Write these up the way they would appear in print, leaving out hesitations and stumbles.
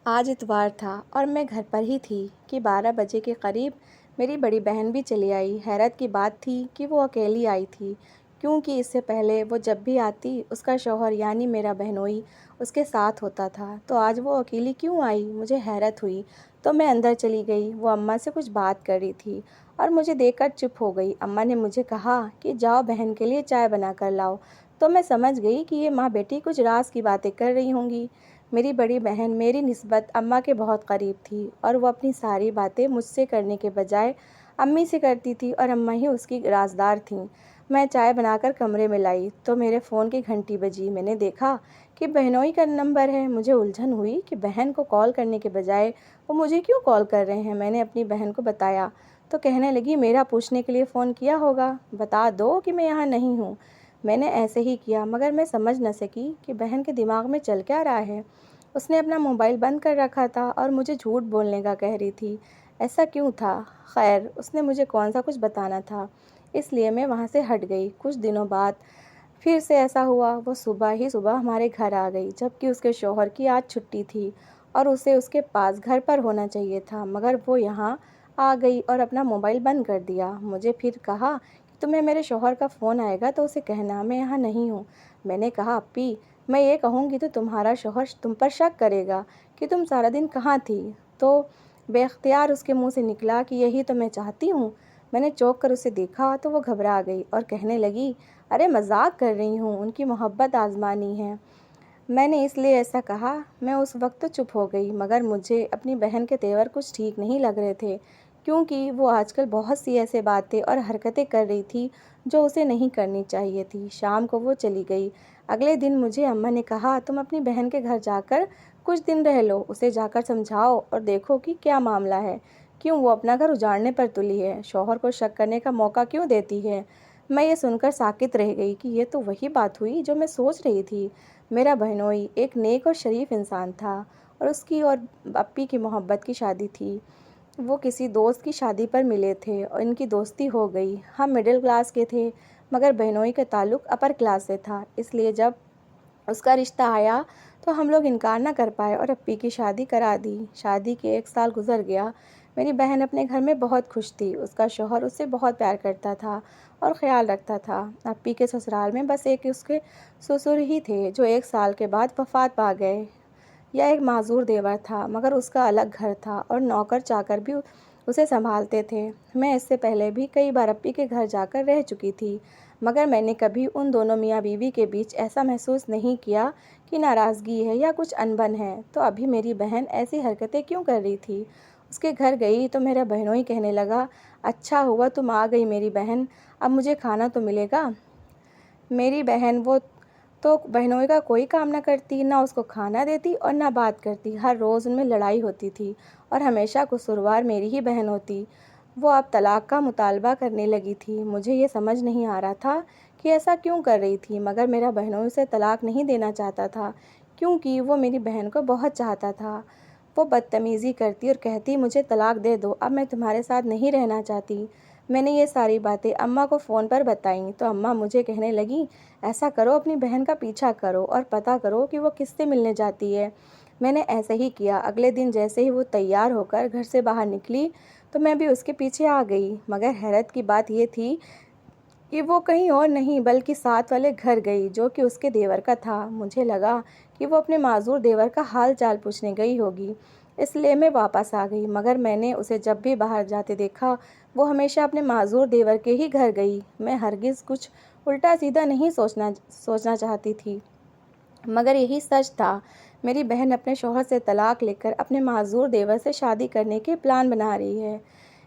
آج اتوار تھا اور میں گھر پر ہی تھی کہ 12 بجے کے قریب میری بڑی بہن بھی چلی آئی۔ حیرت کی بات تھی کہ وہ اکیلی آئی تھی، کیونکہ اس سے پہلے وہ جب بھی آتی اس کا شوہر یعنی میرا بہنوئی اس کے ساتھ ہوتا تھا، تو آج وہ اکیلی کیوں آئی؟ مجھے حیرت ہوئی تو میں اندر چلی گئی۔ وہ اماں سے کچھ بات کر رہی تھی اور مجھے دیکھ کر چپ ہو گئی۔ اماں نے مجھے کہا کہ جاؤ بہن کے لیے چائے بنا کر لاؤ، تو میں سمجھ گئی کہ یہ ماں بیٹی کچھ راز کی باتیں کر رہی ہوں گی۔ میری بڑی بہن میری نسبت اماں کے بہت قریب تھی اور وہ اپنی ساری باتیں مجھ سے کرنے کے بجائے امی سے کرتی تھی اور اماں ہی اس کی رازدار تھیں۔ میں چائے بنا کر کمرے میں لائی تو میرے فون کی گھنٹی بجی۔ میں نے دیکھا کہ بہنوئی کا نمبر ہے۔ مجھے الجھن ہوئی کہ بہن کو کال کرنے کے بجائے وہ مجھے کیوں کال کر رہے ہیں۔ میں نے اپنی بہن کو بتایا تو کہنے لگی میرا پوچھنے کے لیے فون کیا ہوگا، بتا دو کہ میں یہاں نہیں ہوں۔ میں نے ایسے ہی کیا، مگر میں سمجھ نہ سکی کہ بہن کے دماغ میں چل کیا رہا ہے۔ اس نے اپنا موبائل بند کر رکھا تھا اور مجھے جھوٹ بولنے کا کہہ رہی تھی۔ ایسا کیوں تھا؟ خیر، اس نے مجھے کون سا کچھ بتانا تھا، اس لیے میں وہاں سے ہٹ گئی۔ کچھ دنوں بعد پھر سے ایسا ہوا۔ وہ صبح ہی صبح ہمارے گھر آ گئی، جبکہ اس کے شوہر کی آج چھٹی تھی اور اسے اس کے پاس گھر پر ہونا چاہیے تھا، مگر وہ یہاں آ گئی اور اپنا موبائل بند کر دیا۔ مجھے پھر کہا کہ تمہیں میرے شوہر کا فون آئے گا تو اسے کہنا میں یہاں نہیں ہوں۔ میں نے کہا اپی، میں یہ کہوں گی تو تمہارا شوہر تم پر شک کرے گا کہ تم سارا دن کہاں تھی، تو بے اختیار اس کے منہ سے نکلا کہ یہی تو میں چاہتی ہوں۔ میں نے چونک کر اسے دیکھا تو وہ گھبرا گئی اور کہنے لگی ارے مذاق کر رہی ہوں، ان کی محبت آزمانی ہے۔ میں نے اس لیے ایسا کہا۔ میں اس وقت تو چپ ہو گئی، مگر مجھے اپنی بہن کے تیور کچھ ٹھیک نہیں لگ رہے تھے، کیونکہ وہ آج کل بہت سی ایسے باتیں اور حرکتیں کر رہی تھی جو اسے نہیں کرنی چاہیے تھی۔ شام کو وہ چلی گئی۔ اگلے دن مجھے اماں نے کہا تم اپنی بہن کے گھر جا کر کچھ دن رہ لو، اسے جا کر سمجھاؤ اور دیکھو کہ کیا معاملہ ہے، کیوں وہ اپنا گھر اجاڑنے پر تلی ہے، شوہر کو شک کرنے کا موقع کیوں دیتی ہے۔ میں یہ سن کر ساکت رہ گئی کہ یہ تو وہی بات ہوئی جو میں سوچ رہی تھی۔ میرا بہنوئی ایک نیک اور شریف انسان تھا اور اس کی اور اپی کی محبت کی شادی تھی۔ وہ کسی دوست کی شادی پر ملے تھے اور ان کی دوستی ہو گئی۔ ہم مڈل کلاس کے تھے، مگر بہنوئی کا تعلق اپر کلاس سے تھا، اس لیے جب اس کا رشتہ آیا تو ہم لوگ انکار نہ کر پائے اور اپی کی شادی کرا دی۔ شادی کے 1 سال گزر گیا۔ میری بہن اپنے گھر میں بہت خوش تھی۔ اس کا شوہر اس سے بہت پیار کرتا تھا اور خیال رکھتا تھا۔ اپی کے سسرال میں بس ایک اس کے سسر ہی تھے جو 1 سال کے بعد وفات پا گئے۔ یا ایک معذور دیور تھا، مگر اس کا الگ گھر تھا اور نوکر چاکر بھی اسے سنبھالتے تھے۔ میں اس سے پہلے بھی کئی بار اپی کے گھر جا کر رہ چکی تھی، مگر میں نے کبھی ان دونوں میاں بیوی کے بیچ ایسا محسوس نہیں کیا کہ ناراضگی ہے یا کچھ انبن ہے۔ تو ابھی میری بہن ایسی حرکتیں کیوں کر رہی تھی؟ اس کے گھر گئی تو میرا بہنوئی کہنے لگا اچھا ہوا تم آ گئی میری بہن، اب مجھے کھانا تو ملے گا۔ میری بہن وہ تو بہنوئی کا کوئی کام نہ کرتی، نہ اس کو کھانا دیتی اور نہ بات کرتی۔ ہر روز ان میں لڑائی ہوتی تھی اور ہمیشہ قصوروار میری ہی بہن ہوتی۔ وہ اب طلاق کا مطالبہ کرنے لگی تھی۔ مجھے یہ سمجھ نہیں آ رہا تھا کہ ایسا کیوں کر رہی تھی، مگر میرا بہنوئی اسے طلاق نہیں دینا چاہتا تھا، کیونکہ وہ میری بہن کو بہت چاہتا تھا۔ وہ بدتمیزی کرتی اور کہتی مجھے طلاق دے دو، اب میں تمہارے ساتھ نہیں رہنا چاہتی۔ میں نے یہ ساری باتیں اماں کو فون پر بتائیں تو اماں مجھے کہنے لگیں ایسا کرو اپنی بہن کا پیچھا کرو اور پتہ کرو کہ وہ کس سے ملنے جاتی ہے۔ میں نے ایسے ہی کیا۔ اگلے دن جیسے ہی وہ تیار ہو کر گھر سے باہر نکلی تو میں بھی اس کے پیچھے آ گئی، مگر حیرت کی بات یہ تھی کہ وہ کہیں اور نہیں بلکہ ساتھ والے گھر گئی جو کہ اس کے دیور کا تھا۔ مجھے لگا کہ وہ اپنے معذور دیور کا حال چال پوچھنے گئی ہوگی، اس لیے میں واپس آ گئی، مگر میں نے اسے جب بھی باہر جاتے دیکھا وہ ہمیشہ اپنے معذور دیور کے ہی گھر گئی۔ میں ہرگز کچھ الٹا سیدھا نہیں سوچنا چاہتی تھی، مگر یہی سچ تھا۔ میری بہن اپنے شوہر سے طلاق لے کر اپنے معذور دیور سے شادی کرنے کے پلان بنا رہی ہے۔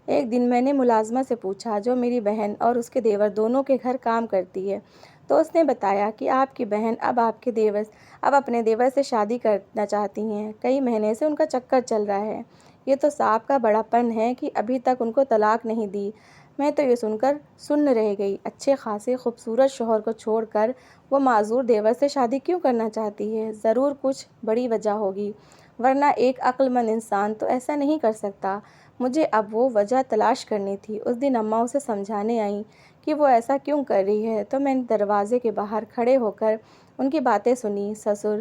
ایک دن میں نے ملازمہ سے پوچھا جو میری بہن اور اس کے دیور دونوں کے گھر کام کرتی ہے، تو اس نے بتایا کہ آپ کی بہن اب اپنے دیور سے شادی کرنا چاہتی ہیں۔ کئی مہینے سے ان کا چکر چل رہا ہے۔ یہ تو صاحب کا بڑا پن ہے کہ ابھی تک ان کو طلاق نہیں دی۔ میں تو یہ سن کر سن رہ گئی۔ اچھے خاصے خوبصورت شوہر کو چھوڑ کر وہ معذور دیور سے شادی کیوں کرنا چاہتی ہے؟ ضرور کچھ بڑی وجہ ہوگی، ورنہ ایک عقل مند انسان تو ایسا نہیں کر سکتا۔ مجھے اب وہ وجہ تلاش کرنی تھی۔ اس دن اماں اسے سمجھانے آئیں کہ وہ ایسا کیوں کر رہی ہے، تو میں نے دروازے کے باہر کھڑے ہو کر ان کی باتیں سنی۔ سسر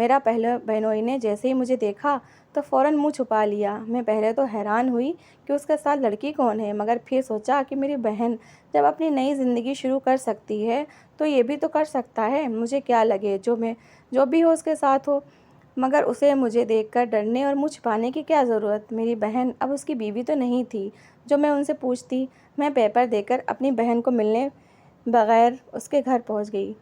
میرا پہلا بہنوئی نے جیسے ہی مجھے دیکھا تو فوراً منہ چھپا لیا۔ میں پہلے تو حیران ہوئی کہ اس کے ساتھ لڑکی کون ہے، مگر پھر سوچا کہ میری بہن جب اپنی نئی زندگی شروع کر سکتی ہے تو یہ بھی تو کر سکتا ہے، مجھے کیا لگے جو بھی ہو اس کے ساتھ ہو، مگر اسے مجھے دیکھ کر ڈرنے اور منہ چھپانے کی کیا ضرورت۔ میری بہن اب اس کی بیوی تو نہیں تھی جو میں ان سے پوچھتی۔ میں پیپر دے کر اپنی بہن کو ملنے بغیر اس کے گھر پہنچ گئی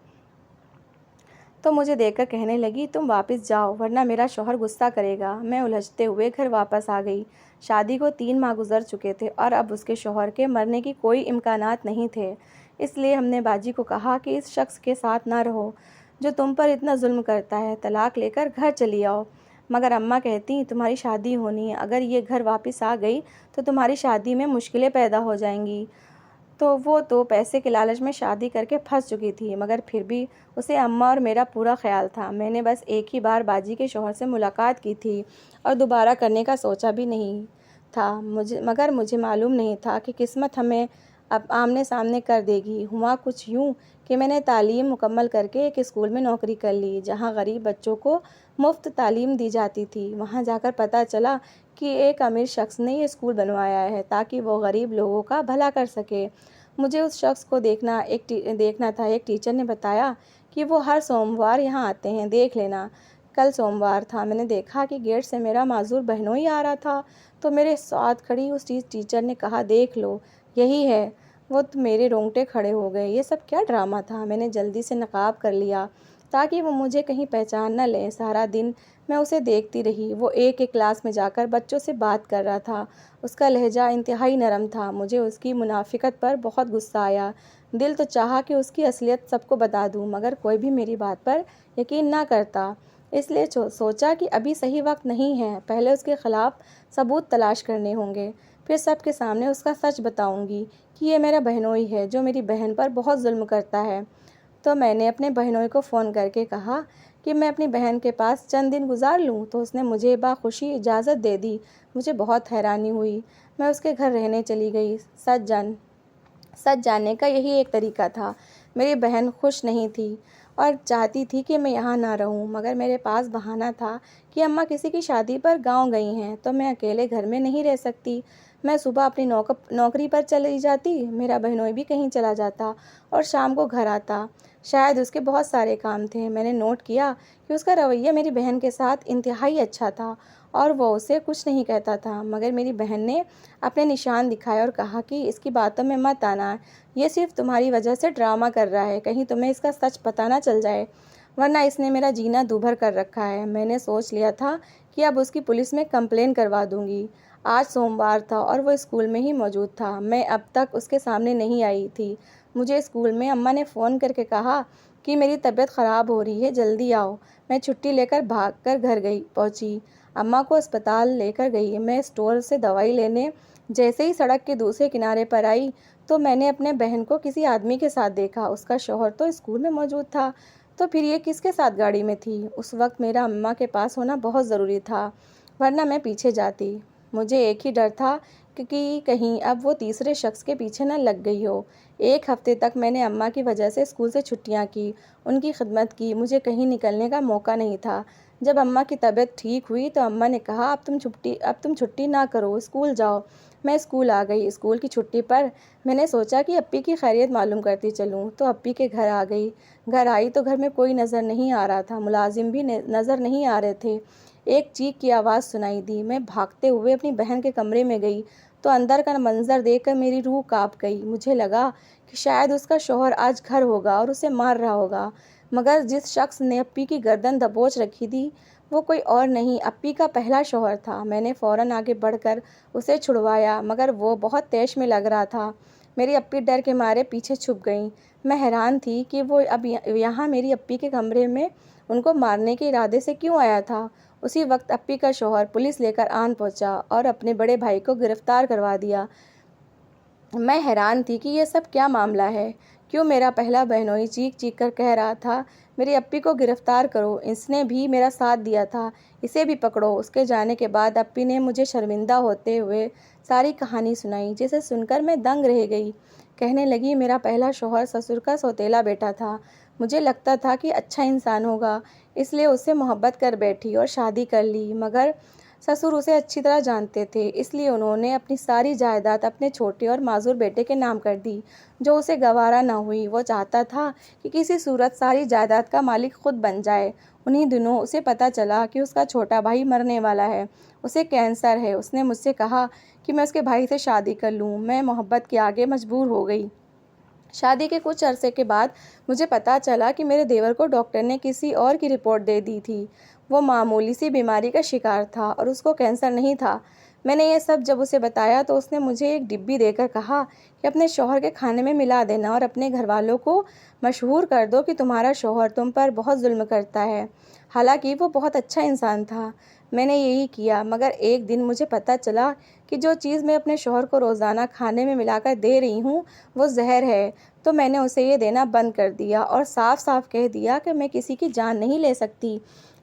تو مجھے دیکھ کر کہنے لگی، تم واپس جاؤ ورنہ میرا شوہر غصہ کرے گا۔ میں الجھتے ہوئے گھر واپس آ گئی۔ شادی کو 3 ماہ گزر چکے تھے اور اب اس کے شوہر کے مرنے کی کوئی امکانات نہیں تھے۔ اس لیے ہم نے باجی کو کہا کہ اس شخص کے ساتھ نہ رہو جو تم پر اتنا ظلم کرتا ہے، طلاق لے کر گھر چلی آؤ۔ مگر اماں کہتی، تمہاری شادی ہونی ہے، اگر یہ گھر واپس آ گئی تو تمہاری شادی میں مشکلیں پیدا ہو جائیں گی۔ تو وہ تو پیسے کے لالچ میں شادی کر کے پھنس چکی تھی، مگر پھر بھی اسے اماں اور میرا پورا خیال تھا۔ میں نے بس ایک ہی بار باجی کے شوہر سے ملاقات کی تھی اور دوبارہ کرنے کا سوچا بھی نہیں تھا، مگر مجھے معلوم نہیں تھا کہ قسمت ہمیں اب آمنے سامنے کر دے گی۔ ہوا کچھ یوں کہ میں نے تعلیم مکمل کر کے ایک اسکول میں نوکری کر لی جہاں غریب بچوں کو مفت تعلیم دی جاتی تھی۔ وہاں جا کر پتہ چلا کہ ایک امیر شخص نے یہ اسکول بنوایا ہے تاکہ وہ غریب لوگوں کا بھلا کر سکے۔ مجھے اس شخص کو دیکھنا تھا۔ ایک ٹیچر نے بتایا کہ وہ ہر سوموار یہاں آتے ہیں، دیکھ لینا۔ کل سوموار تھا۔ میں نے دیکھا کہ گیٹ سے میرا معذور بہنوئی آ رہا تھا تو میرے ساتھ کھڑی اس ٹیچر نے کہا، دیکھ لو یہی ہے وہ۔ تو میرے رونگٹے کھڑے ہو گئے۔ یہ سب کیا ڈرامہ تھا؟ میں نے جلدی سے نقاب کر لیا تاکہ وہ مجھے کہیں پہچان نہ لے۔ سارا دن میں اسے دیکھتی رہی۔ وہ ایک کلاس میں جا کر بچوں سے بات کر رہا تھا۔ اس کا لہجہ انتہائی نرم تھا۔ مجھے اس کی منافقت پر بہت غصہ آیا۔ دل تو چاہا کہ اس کی اصلیت سب کو بتا دوں، مگر کوئی بھی میری بات پر یقین نہ کرتا۔ اس لیے سوچا کہ ابھی صحیح وقت نہیں ہے، پہلے اس کے خلاف ثبوت تلاش کرنے ہوں گے، پھر سب کے سامنے اس کا سچ بتاؤں گی کہ یہ میرا بہنوئی ہے جو میری بہن پر بہت ظلم کرتا ہے۔ تو میں نے اپنے بہنوئی کو فون کر کے کہا کہ میں اپنی بہن کے پاس چند دن گزار لوں، تو اس نے مجھے بخوشی اجازت دے دی۔ مجھے بہت حیرانی ہوئی۔ میں اس کے گھر رہنے چلی گئی۔ سچ جاننے کا یہی ایک طریقہ تھا۔ میری بہن خوش نہیں تھی اور چاہتی تھی کہ میں یہاں نہ رہوں، مگر میرے پاس بہانہ تھا کہ اماں کسی کی شادی پر گاؤں گئی ہیں تو میں اکیلے گھر میں نہیں رہ سکتی۔ میں صبح اپنی نوکری پر چلی جاتی، میرا بہنوئی بھی کہیں چلا جاتا اور شام کو گھر آتا۔ شاید اس کے بہت سارے کام تھے۔ میں نے نوٹ کیا کہ اس کا رویہ میری بہن کے ساتھ انتہائی اچھا تھا اور وہ اسے کچھ نہیں کہتا تھا، مگر میری بہن نے اپنے نشان دکھائے اور کہا کہ اس کی باتوں میں مت آنا، یہ صرف تمہاری وجہ سے ڈرامہ کر رہا ہے، کہیں تمہیں اس کا سچ پتہ نہ چل جائے، ورنہ اس نے میرا جینا دوبھر کر رکھا ہے۔ میں نے سوچ لیا تھا کہ اب اس کی پولیس میں کمپلین کروا دوں گی۔ آج سوموار تھا اور وہ اسکول میں ہی موجود تھا۔ میں اب تک اس کے سامنے نہیں آئی تھی۔ مجھے اسکول میں اماں نے فون کر کے کہا کہ میری طبیعت خراب ہو رہی ہے، جلدی آؤ۔ میں چھٹی لے کر بھاگ کر گھر پہنچی۔ اماں کو اسپتال لے کر گئی۔ میں اسٹور سے دوائی لینے جیسے ہی سڑک کے دوسرے کنارے پر آئی تو میں نے اپنے بہن کو کسی آدمی کے ساتھ دیکھا۔ اس کا شوہر تو اسکول میں موجود تھا، تو پھر یہ کس کے ساتھ گاڑی میں تھی؟ اس وقت میرا اماں کے پاس ہونا بہت ضروری تھا، ورنہ میں پیچھے جاتی۔ مجھے ایک ہی ڈر تھا کہ کہیں اب وہ تیسرے شخص کے پیچھے نہ لگ گئی ہو۔ 1 ہفتے تک میں نے اماں کی وجہ سے اسکول سے چھٹیاں کی، ان کی خدمت کی، مجھے کہیں نکلنے کا موقع نہیں تھا۔ جب اماں کی طبیعت ٹھیک ہوئی تو اماں نے کہا، اب تم چھٹی نہ کرو، اسکول جاؤ۔ میں اسکول آ گئی۔ اسکول کی چھٹی پر میں نے سوچا کہ اپی کی خیریت معلوم کرتی چلوں، تو اپی کے گھر آ گئی۔ گھر آئی تو گھر میں کوئی نظر نہیں آ رہا تھا، ملازم بھی نظر نہیں آ رہے تھے۔ ایک چیخ کی آواز سنائی دی۔ میں بھاگتے ہوئے اپنی بہن کے کمرے میں گئی تو اندر کا منظر دیکھ کر میری روح کانپ گئی۔ مجھے لگا کہ شاید اس کا شوہر آج گھر ہوگا اور اسے مار رہا ہوگا، مگر جس شخص نے اپی کی گردن دبوچ رکھی تھی وہ کوئی اور نہیں، اپی کا پہلا شوہر تھا۔ میں نے فوراً آگے بڑھ کر اسے چھڑوایا، مگر وہ بہت تیش میں لگ رہا تھا۔ میری اپی ڈر کے مارے پیچھے چھپ گئیں۔ میں حیران تھی کہ وہ اب یہاں میری اپی کے کمرے میں ان کو مارنے کے ارادے سے کیوں آیا تھا۔ اسی وقت اپی کا شوہر پولیس لے کر آن پہنچا اور اپنے بڑے بھائی کو گرفتار کروا دیا۔ میں حیران تھی کہ یہ سب کیا معاملہ ہے، کیوں میرا پہلا بہنوئی چیخ چیخ کر کہہ رہا تھا، میری اپی کو گرفتار کرو، اس نے بھی میرا ساتھ دیا تھا، اسے بھی پکڑو۔ اس کے جانے کے بعد اپی نے مجھے شرمندہ ہوتے ہوئے ساری کہانی سنائی، جسے سن کر میں دنگ رہ گئی کہنے لگی میرا پہلا شوہر سسر کا سوتیلا بیٹا تھا، مجھے لگتا تھا کہ اچھا انسان ہوگا، اس لیے اس سے محبت کر بیٹھی اور شادی کر لی، مگر سسر اسے اچھی طرح جانتے تھے، اس لیے انہوں نے اپنی ساری جائیداد اپنے چھوٹے اور معذور بیٹے کے نام کر دی، جو اسے گوارا نہ ہوئی۔ وہ چاہتا تھا کہ کسی صورت ساری جائیداد کا مالک خود بن جائے۔ انہی دنوں اسے پتہ چلا کہ اس کا چھوٹا بھائی مرنے والا ہے، اسے کینسر ہے۔ اس نے مجھ سے کہا کہ میں اس کے بھائی سے شادی کر لوں۔ میں محبت کے آگے مجبور ہو گئی۔ شادی کے کچھ عرصے کے بعد مجھے پتہ چلا کہ میرے دیور کو ڈاکٹر نے کسی اور کی رپورٹ دے دی تھی۔ وہ معمولی سی بیماری کا شکار تھا اور اس کو کینسر نہیں تھا۔ میں نے یہ سب جب اسے بتایا تو اس نے مجھے ایک ڈبی دے کر کہا کہ اپنے شوہر کے کھانے میں ملا دینا اور اپنے گھر والوں کو مشہور کر دو کہ تمہارا شوہر تم پر بہت ظلم کرتا ہے، حالانکہ وہ بہت اچھا انسان تھا۔ میں نے یہی کیا، مگر ایک دن مجھے پتہ چلا کہ جو چیز میں اپنے شوہر کو روزانہ کھانے میں ملا کر دے رہی ہوں وہ زہر ہے، تو میں نے اسے یہ دینا بند کر دیا اور صاف صاف کہہ دیا کہ میں کسی کی جان نہیں لے سکتی۔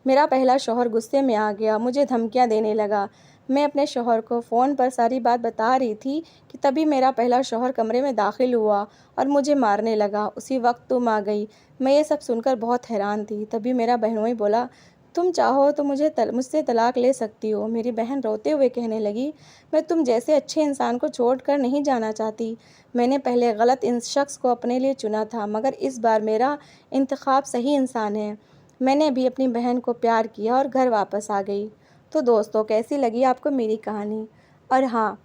میرا پہلا شوہر غصے میں آ گیا، مجھے دھمکیاں دینے لگا۔ میں اپنے شوہر کو فون پر ساری بات بتا رہی تھی کہ تبھی میرا پہلا شوہر کمرے میں داخل ہوا اور مجھے مارنے لگا۔ اسی وقت تم آ گئی۔ میں یہ سب سن کر بہت حیران تھی۔ تبھی میرا بہنوئی بولا، تم چاہو تو مجھ سے طلاق لے سکتی ہو۔ میری بہن روتے ہوئے کہنے لگی، میں تم جیسے اچھے انسان کو چھوڑ کر نہیں جانا چاہتی۔ میں نے پہلے غلط شخص کو اپنے لیے چنا تھا، مگر اس بار میرا انتخاب صحیح انسان ہے۔ میں نے بھی اپنی بہن کو پیار کیا اور گھر واپس آ گئی۔ تو دوستو، کیسی لگی آپ کو میری کہانی؟ اور ہاں،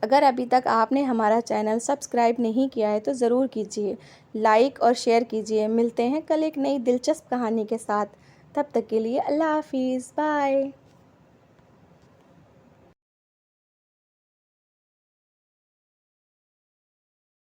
اگر ابھی تک آپ نے ہمارا چینل سبسکرائب نہیں کیا ہے تو ضرور کیجیے، لائک اور شیئر کیجیے۔ ملتے ہیں کل ایک نئی دلچسپ کہانی کے ساتھ، تب تک کے لیے اللہ حافظ، بائے۔